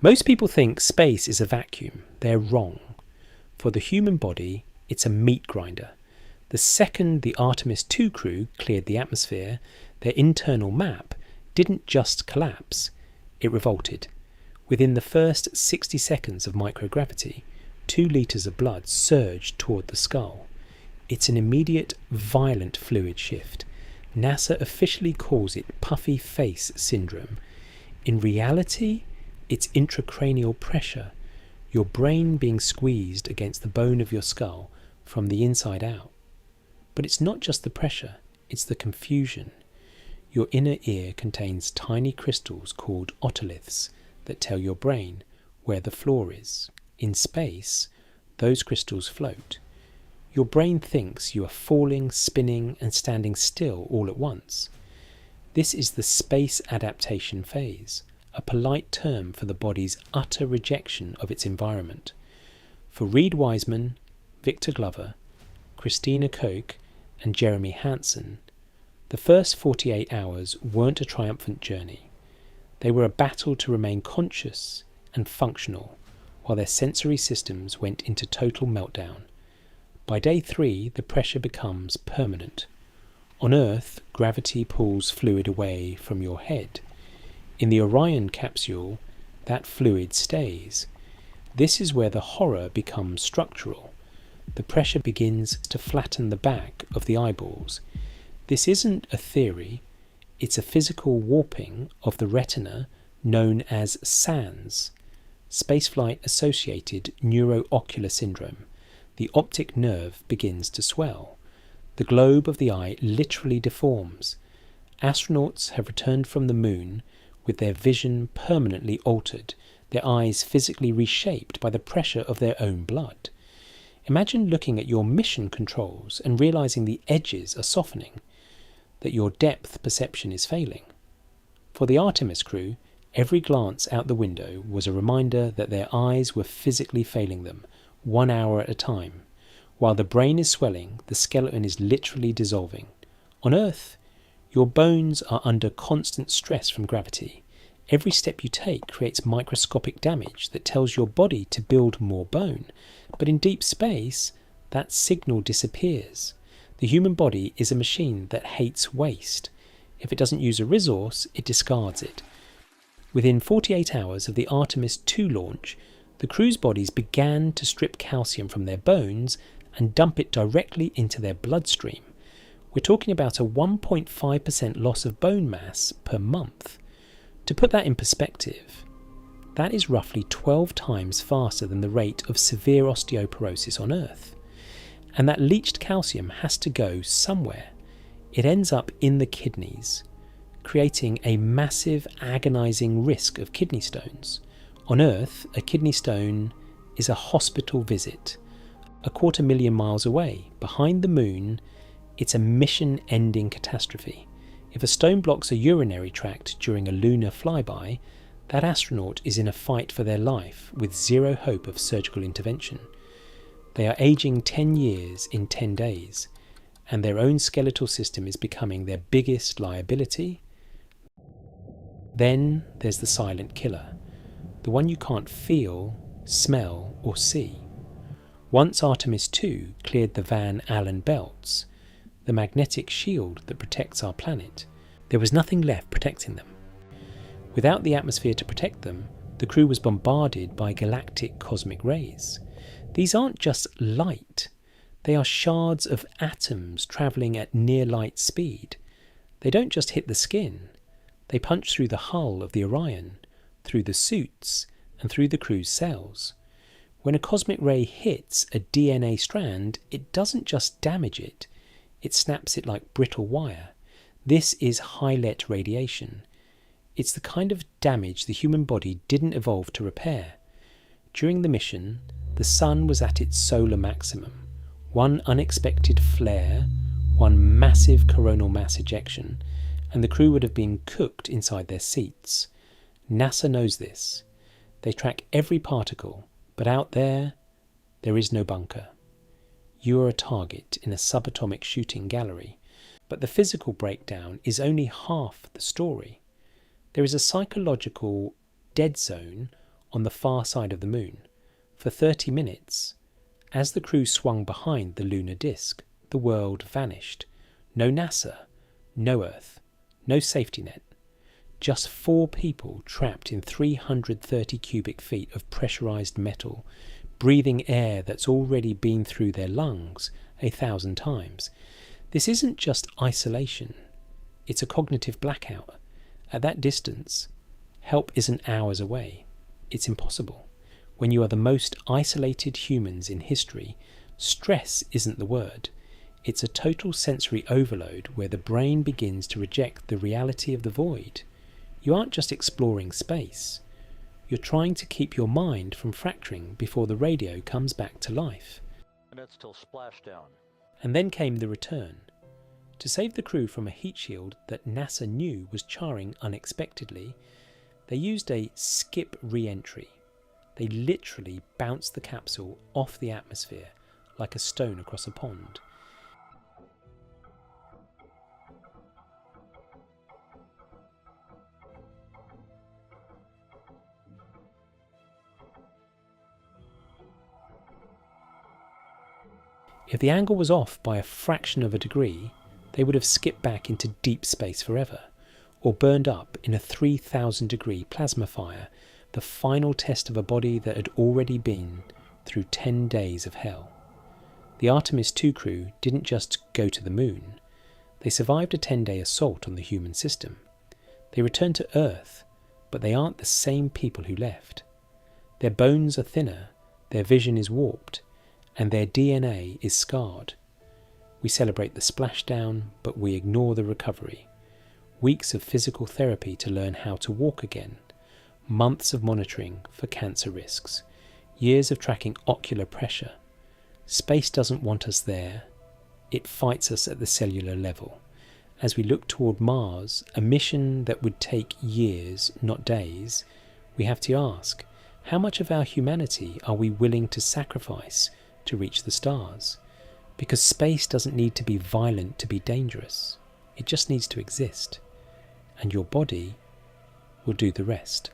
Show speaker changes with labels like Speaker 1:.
Speaker 1: Most people think space is a vacuum. They're wrong. For the human body, it's a meat grinder. The second the Artemis II crew cleared the atmosphere, their internal map didn't just collapse, it revolted. Within the first 60 seconds of microgravity, 2 litres of blood surged toward the skull. It's an immediate, violent fluid shift. NASA officially calls it puffy face syndrome. In reality, it's intracranial pressure, your brain being squeezed against the bone of your skull from the inside out. But it's not just the pressure, it's the confusion. Your inner ear contains tiny crystals called otoliths that tell your brain where the floor is. In space, those crystals float. Your brain thinks you are falling, spinning, and standing still all at once. This is the space adaptation phase, a polite term for the body's utter rejection of its environment. For Reed Wiseman, Victor Glover, Christina Koch, and Jeremy Hansen, the first 48 hours weren't a triumphant journey. They were a battle to remain conscious and functional, while their sensory systems went into total meltdown. By day 3, the pressure becomes permanent. On Earth, gravity pulls fluid away from your head. In the Orion capsule, that fluid stays. This is where the horror becomes structural. The pressure begins to flatten the back of the eyeballs. This isn't a theory, it's a physical warping of the retina known as SANS, Spaceflight-Associated Neuroocular Syndrome. The optic nerve begins to swell. The globe of the eye literally deforms. Astronauts have returned from the moon with their vision permanently altered, their eyes physically reshaped by the pressure of their own blood. Imagine looking at your mission controls and realizing the edges are softening, that your depth perception is failing. For the Artemis crew, every glance out the window was a reminder that their eyes were physically failing them, 1 hour at a time. While the brain is swelling, the skeleton is literally dissolving. On Earth, your bones are under constant stress from gravity. Every step you take creates microscopic damage that tells your body to build more bone. But in deep space, that signal disappears. The human body is a machine that hates waste. If it doesn't use a resource, it discards it. Within 48 hours of the Artemis II launch, the crew's bodies began to strip calcium from their bones and dump it directly into their bloodstream. We're talking about a 1.5% loss of bone mass per month. To put that in perspective, that is roughly 12 times faster than the rate of severe osteoporosis on Earth. And that leached calcium has to go somewhere. It ends up in the kidneys, creating a massive, agonizing risk of kidney stones. On Earth, a kidney stone is a hospital visit, 250,000 miles away. Behind the moon, it's a mission-ending catastrophe. If a stone blocks a urinary tract during a lunar flyby, that astronaut is in a fight for their life with zero hope of surgical intervention. They are aging 10 years in 10 days, and their own skeletal system is becoming their biggest liability. Then there's the silent killer, the one you can't feel, smell, or see. Once Artemis II cleared the Van Allen belts, the magnetic shield that protects our planet, there was nothing left protecting them. Without the atmosphere to protect them, the crew was bombarded by galactic cosmic rays. These aren't just light, they are shards of atoms travelling at near light speed. They don't just hit the skin, they punch through the hull of the Orion, through the suits, and through the crew's cells. When a cosmic ray hits a DNA strand, it doesn't just damage it, it snaps it like brittle wire. This is high-let radiation. It's the kind of damage the human body didn't evolve to repair. During the mission, the sun was at its solar maximum. One unexpected flare, one massive coronal mass ejection, and the crew would have been cooked inside their seats. NASA knows this. They track every particle, but out there is no bunker. You are a target in a subatomic shooting gallery, but the physical breakdown is only half the story. There is a psychological dead zone on the far side of the moon. For 30 minutes, as the crew swung behind the lunar disk, the world vanished. No NASA, no Earth, no safety net. Just 4 people trapped in 330 cubic feet of pressurized metal, breathing air that's already been through their lungs 1,000 times. This isn't just isolation, it's a cognitive blackout. At that distance, help isn't hours away. It's impossible. When you are the most isolated humans in history, stress isn't the word. It's a total sensory overload where the brain begins to reject the reality of the void. You aren't just exploring space. You're trying to keep your mind from fracturing before the radio comes back to life.
Speaker 2: Minutes till splashdown.
Speaker 1: And then came the return. To save the crew from a heat shield that NASA knew was charring unexpectedly, they used a skip re-entry. They literally bounced the capsule off the atmosphere like a stone across a pond. If the angle was off by a fraction of a degree, they would have skipped back into deep space forever, or burned up in a 3,000 degree plasma fire, the final test of a body that had already been through 10 days of hell. The Artemis II crew didn't just go to the moon, they survived a 10-day assault on the human system. They returned to Earth, but they aren't the same people who left. Their bones are thinner, their vision is warped, and their DNA is scarred. We celebrate the splashdown, but we ignore the recovery. Weeks of physical therapy to learn how to walk again. Months of monitoring for cancer risks. Years of tracking ocular pressure. Space doesn't want us there. It fights us at the cellular level. As we look toward Mars, a mission that would take years, not days, we have to ask, how much of our humanity are we willing to sacrifice to reach the stars? Because space doesn't need to be violent to be dangerous. It just needs to exist. And your body will do the rest.